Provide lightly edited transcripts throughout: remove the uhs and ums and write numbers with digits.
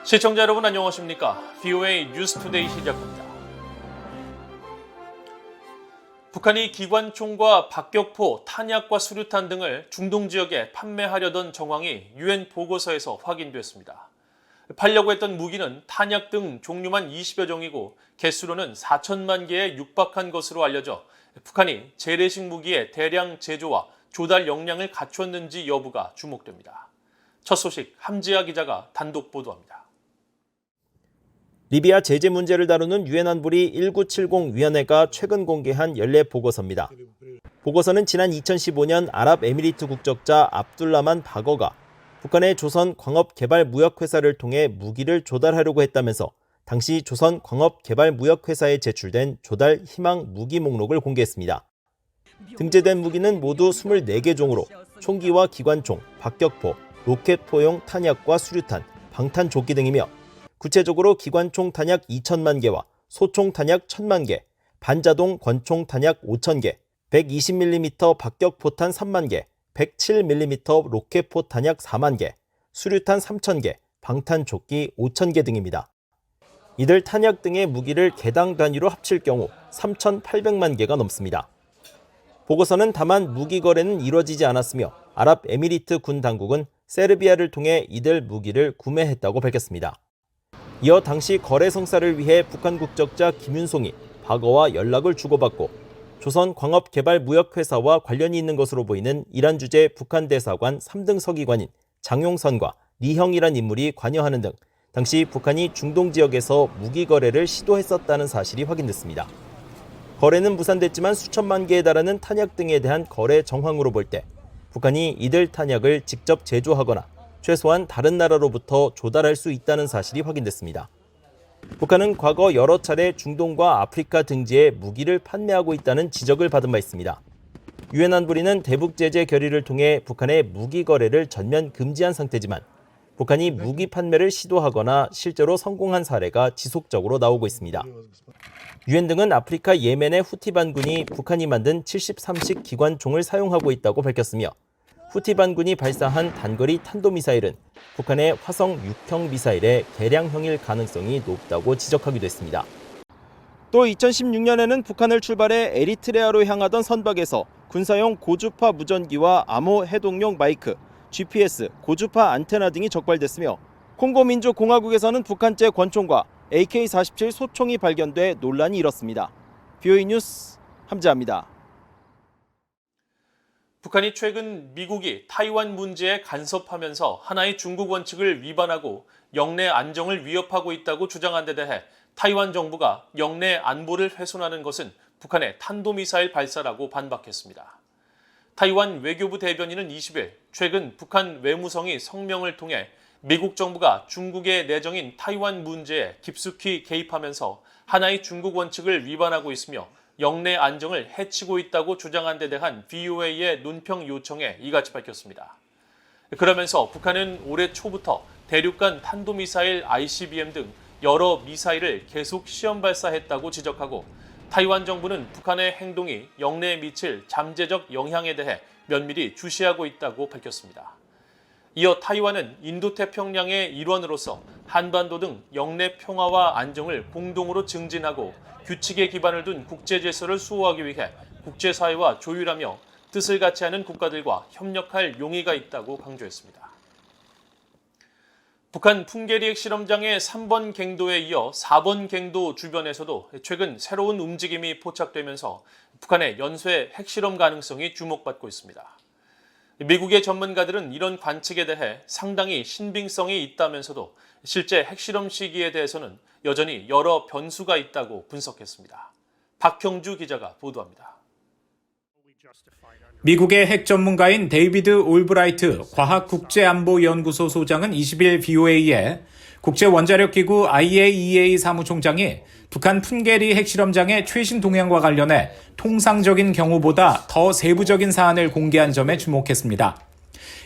시청자 여러분 안녕하십니까? VOA 뉴스투데이 시작합니다. 북한이 기관총과 박격포, 탄약과 수류탄 등을 중동 지역에 판매하려던 정황이 유엔 보고서에서 확인됐습니다. 팔려고 했던 무기는 탄약 등 종류만 20여 종이고 개수로는 4천만 개에 육박한 것으로 알려져 북한이 재래식 무기의 대량 제조와 조달 역량을 갖췄는지 여부가 주목됩니다. 첫 소식 함지아 기자가 단독 보도합니다. 리비아 제재 문제를 다루는 유엔 안보리 1970위원회가 최근 공개한 연례 보고서입니다. 보고서는 지난 2015년 아랍에미리트 국적자 압둘라만 바거가 북한의 조선 광업개발무역회사를 통해 무기를 조달하려고 했다면서 당시 조선 광업개발무역회사에 제출된 조달 희망 무기 목록을 공개했습니다. 등재된 무기는 모두 24개 종으로 총기와 기관총, 박격포, 로켓포용 탄약과 수류탄, 방탄조끼 등이며 구체적으로 기관총 탄약 2천만 개와 소총 탄약 1,000만 개, 반자동 권총 탄약 5,000개, 120mm 박격포탄 3만 개, 107mm 로켓포 탄약 4만 개, 수류탄 3,000개, 방탄조끼 5,000개 등입니다. 이들 탄약 등의 무기를 개당 단위로 합칠 경우 3,800만 개가 넘습니다. 보고서는 다만 무기 거래는 이뤄지지 않았으며 아랍에미리트 군 당국은 세르비아를 통해 이들 무기를 구매했다고 밝혔습니다. 이어 당시 거래 성사를 위해 북한 국적자 김윤송이 바거와 연락을 주고받고 조선광업개발무역회사와 관련이 있는 것으로 보이는 이란 주재 북한 대사관 3등 서기관인 장용선과 리형이란 인물이 관여하는 등 당시 북한이 중동 지역에서 무기 거래를 시도했었다는 사실이 확인됐습니다. 거래는 무산됐지만 수천만 개에 달하는 탄약 등에 대한 거래 정황으로 볼 때 북한이 이들 탄약을 직접 제조하거나 최소한 다른 나라로부터 조달할 수 있다는 사실이 확인됐습니다. 북한은 과거 여러 차례 중동과 아프리카 등지에 무기를 판매하고 있다는 지적을 받은 바 있습니다. 유엔 안보리는 대북 제재 결의를 통해 북한의 무기 거래를 전면 금지한 상태지만 북한이 무기 판매를 시도하거나 실제로 성공한 사례가 지속적으로 나오고 있습니다. 유엔 등은 아프리카 예멘의 후티 반군이 북한이 만든 73식 기관총을 사용하고 있다고 밝혔으며 후티 반군이 발사한 단거리 탄도미사일은 북한의 화성 6형 미사일의 개량형일 가능성이 높다고 지적하기도 했습니다. 또 2016년에는 북한을 출발해 에리트레아로 향하던 선박에서 군사용 고주파 무전기와 암호 해독용 마이크, GPS, 고주파 안테나 등이 적발됐으며 콩고민주공화국에서는 북한제 권총과 AK-47 소총이 발견돼 논란이 일었습니다. VOA 뉴스 함지아입니다. 북한이 최근 미국이 타이완 문제에 간섭하면서 하나의 중국 원칙을 위반하고 영내 안정을 위협하고 있다고 주장한 데 대해 타이완 정부가 영내 안보를 훼손하는 것은 북한의 탄도미사일 발사라고 반박했습니다. 타이완 외교부 대변인은 20일 최근 북한 외무성이 성명을 통해 미국 정부가 중국의 내정인 타이완 문제에 깊숙이 개입하면서 하나의 중국 원칙을 위반하고 있으며 영내 안정을 해치고 있다고 주장한 데 대한 VOA의 논평 요청에 이같이 밝혔습니다. 그러면서 북한은 올해 초부터 대륙간 탄도미사일 ICBM 등 여러 미사일을 계속 시험 발사했다고 지적하고 타이완 정부는 북한의 행동이 영내에 미칠 잠재적 영향에 대해 면밀히 주시하고 있다고 밝혔습니다. 이어 타이완은 인도태평양의 일원으로서 한반도 등 영내 평화와 안정을 공동으로 증진하고 규칙에 기반을 둔 국제질서를 수호하기 위해 국제사회와 조율하며 뜻을 같이 하는 국가들과 협력할 용의가 있다고 강조했습니다. 북한 풍계리 핵실험장의 3번 갱도에 이어 4번 갱도 주변에서도 최근 새로운 움직임이 포착되면서 북한의 연쇄 핵실험 가능성이 주목받고 있습니다. 미국의 전문가들은 이런 관측에 대해 상당히 신빙성이 있다면서도 실제 핵실험 시기에 대해서는 여전히 여러 변수가 있다고 분석했습니다. 박형주 기자가 보도합니다. 미국의 핵 전문가인 데이비드 올브라이트 과학국제안보연구소 소장은 20일 VOA에 국제원자력기구 IAEA 사무총장이 북한 풍계리 핵실험장의 최신 동향과 관련해 통상적인 경우보다 더 세부적인 사안을 공개한 점에 주목했습니다.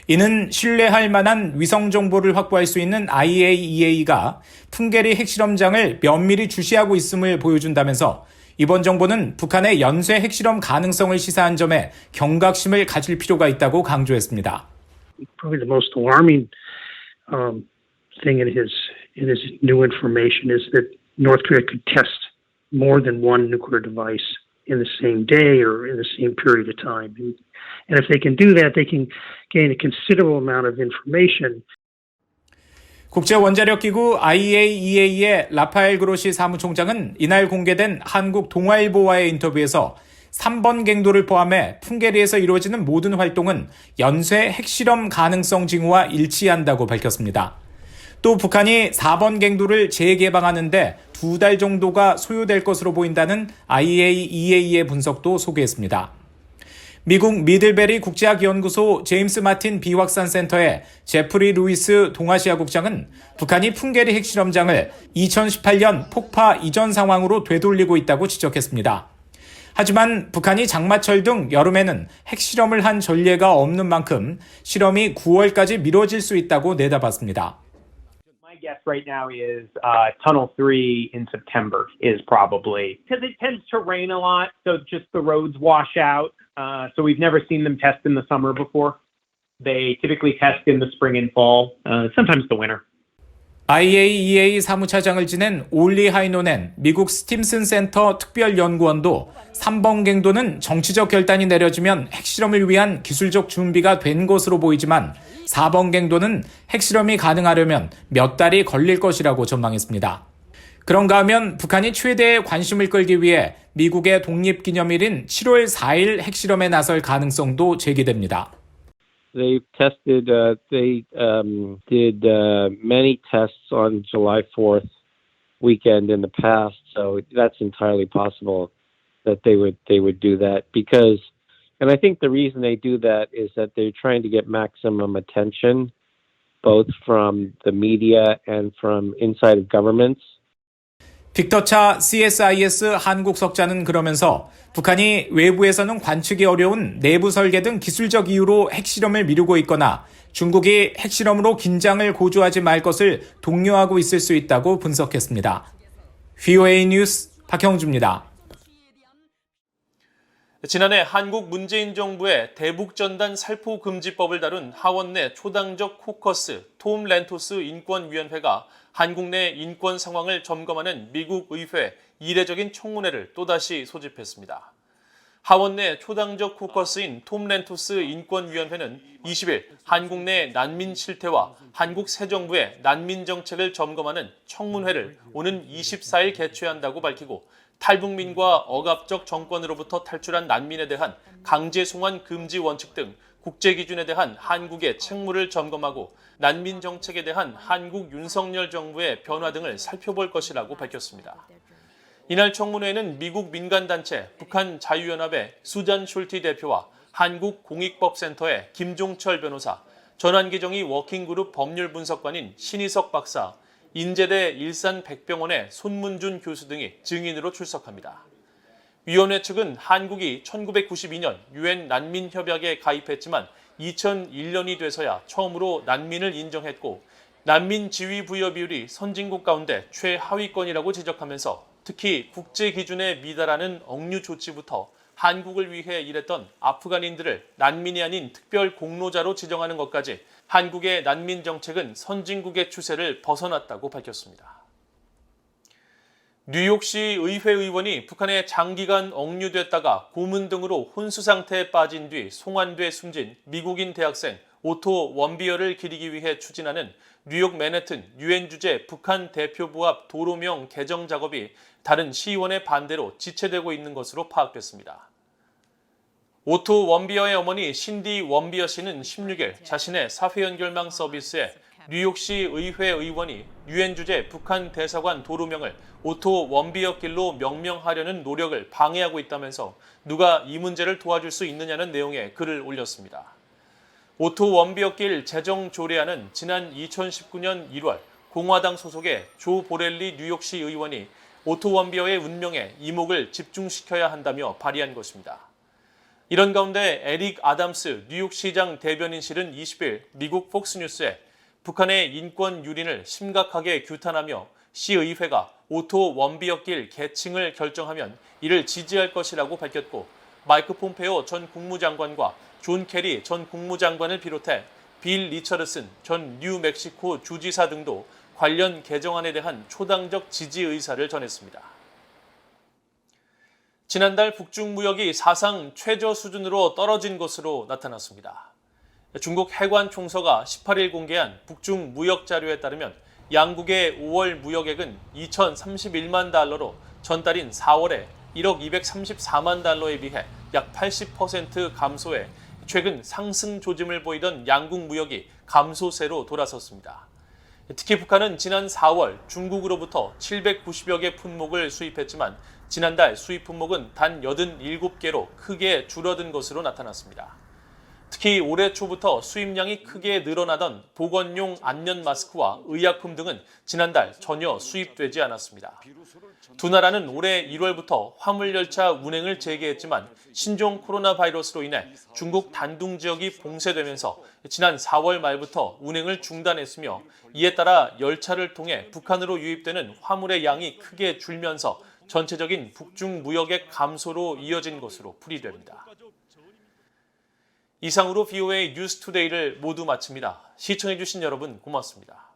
이는 신뢰할 만한 위성 정보를 확보할 수 있는 IAEA가 풍계리 핵실험장을 면밀히 주시하고 있음을 보여준다면서 이번 정보는 북한의 연쇄 핵실험 가능성을 시사한 점에 경각심을 가질 필요가 있다고 강조했습니다. Probably the most alarming thing in in this new information is that North Korea could test more than one nuclear device in the same day or in the same period of time. And if they can do that, they can gain a considerable amount of information. 국제원자력기구 IAEA의 라파엘 그로시 사무총장은 이날 공개된 한국 동아일보와의 인터뷰에서 3번 갱도를 포함해 풍계리에서 이루어지는 모든 활동은 연쇄 핵실험 가능성 징후와 일치한다고 밝혔습니다. 또 북한이 4번 갱도를 재개방하는데 2달 정도가 소요될 것으로 보인다는 IAEA의 분석도 소개했습니다. 미국 미들베리 국제학연구소 제임스 마틴 비확산 센터의 제프리 루이스 동아시아 국장은 북한이 풍계리 핵실험장을 2018년 폭파 이전 상황으로 되돌리고 있다고 지적했습니다. 하지만 북한이 장마철 등 여름에는 핵실험을 한 전례가 없는 만큼 실험이 9월까지 미뤄질 수 있다고 내다봤습니다. My guess right now is Tunnel 3 in September is probably, because it tends to rain a lot, so just the roads wash out. So we've never seen them test in the summer before. They typically test in the spring and fall, sometimes the winter. IAEA 사무차장을 지낸 올리 하이노넨 미국 스팀슨 센터 특별연구원도 3번 갱도는 정치적 결단이 내려지면 핵실험을 위한 기술적 준비가 된 것으로 보이지만 4번 갱도는 핵실험이 가능하려면 몇 달이 걸릴 것이라고 전망했습니다. 그런가 하면 북한이 최대의 관심을 끌기 위해 미국의 독립기념일인 7월 4일 핵실험에 나설 가능성도 제기됩니다. They tested. They did many tests on July 4th weekend in the past, so that's entirely possible that they would do that because, and I think the reason they do that is that they're trying to get maximum attention, both from the media and from inside of governments. 빅터차 CSIS 한국 석자는 그러면서 북한이 외부에서는 관측이 어려운 내부 설계 등 기술적 이유로 핵실험을 미루고 있거나 중국이 핵실험으로 긴장을 고조하지 말 것을 독려하고 있을 수 있다고 분석했습니다. VOA 뉴스 박형주입니다. 지난해 한국 문재인 정부의 대북전단 살포금지법을 다룬 하원 내 초당적 코커스 톰 렌토스 인권위원회가 한국 내 인권 상황을 점검하는 미국 의회 이례적인 청문회를 또다시 소집했습니다. 하원 내 초당적 코커스인 톰 렌토스 인권위원회는 20일 한국 내 난민 실태와 한국 새 정부의 난민 정책을 점검하는 청문회를 오는 24일 개최한다고 밝히고 탈북민과 억압적 정권으로부터 탈출한 난민에 대한 강제 송환 금지 원칙 등 국제 기준에 대한 한국의 책무를 점검하고 난민 정책에 대한 한국 윤석열 정부의 변화 등을 살펴볼 것이라고 밝혔습니다. 이날 청문회에는 미국 민간단체 북한 자유연합의 수잔 숄티 대표와 한국공익법센터의 김종철 변호사, 전환기정의 워킹그룹 법률분석관인 신희석 박사, 인제대 일산백병원의 손문준 교수 등이 증인으로 출석합니다. 위원회 측은 한국이 1992년 유엔 난민협약에 가입했지만 2001년이 돼서야 처음으로 난민을 인정했고 난민 지위 부여 비율이 선진국 가운데 최하위권이라고 지적하면서 특히 국제 기준에 미달하는 억류 조치부터 한국을 위해 일했던 아프간인들을 난민이 아닌 특별 공로자로 지정하는 것까지 한국의 난민 정책은 선진국의 추세를 벗어났다고 밝혔습니다. 뉴욕시 의회 의원이 북한에 장기간 억류됐다가 고문 등으로 혼수 상태에 빠진 뒤 송환돼 숨진 미국인 대학생 오토 원비어를 기리기 위해 추진하는 뉴욕 맨해튼 유엔 주재 북한 대표부 앞 도로명 개정 작업이 다른 시의원의 반대로 지체되고 있는 것으로 파악됐습니다. 오토 원비어의 어머니 신디 원비어 씨는 16일 자신의 사회연결망 서비스에 뉴욕시 의회 의원이 유엔 주재 북한 대사관 도로명을 오토 원비어 길로 명명하려는 노력을 방해하고 있다면서 누가 이 문제를 도와줄 수 있느냐는 내용의 글을 올렸습니다. 오토 원비어 길 제정 조례안은 지난 2019년 1월 공화당 소속의 조 보렐리 뉴욕시 의원이 오토 원비어의 운명에 이목을 집중시켜야 한다며 발의한 것입니다. 이런 가운데 에릭 아담스 뉴욕시장 대변인실은 20일 미국 폭스뉴스에 북한의 인권 유린을 심각하게 규탄하며 시의회가 오토 원비어길 개칭을 결정하면 이를 지지할 것이라고 밝혔고 마이크 폼페오 전 국무장관과 존 케리 전 국무장관을 비롯해 빌 리처드슨 전 뉴멕시코 주지사 등도 관련 개정안에 대한 초당적 지지 의사를 전했습니다. 지난달 북중 무역이 사상 최저 수준으로 떨어진 것으로 나타났습니다. 중국 해관 총서가 18일 공개한 북중 무역 자료에 따르면 양국의 5월 무역액은 2,031만 달러로 전달인 4월에 1억 234만 달러에 비해 약 80% 감소해 최근 상승 조짐을 보이던 양국 무역이 감소세로 돌아섰습니다. 특히 북한은 지난 4월 중국으로부터 790여 개 품목을 수입했지만 지난달 수입 품목은 단 87개로 크게 줄어든 것으로 나타났습니다. 특히 올해 초부터 수입량이 크게 늘어나던 보건용 안면 마스크와 의약품 등은 지난달 전혀 수입되지 않았습니다. 두 나라는 올해 1월부터 화물열차 운행을 재개했지만 신종 코로나 바이러스로 인해 중국 단둥 지역이 봉쇄되면서 지난 4월 말부터 운행을 중단했으며 이에 따라 열차를 통해 북한으로 유입되는 화물의 양이 크게 줄면서 전체적인 북중 무역액 감소로 이어진 것으로 풀이됩니다. 이상으로 VOA 뉴스투데이를 모두 마칩니다. 시청해주신 여러분 고맙습니다.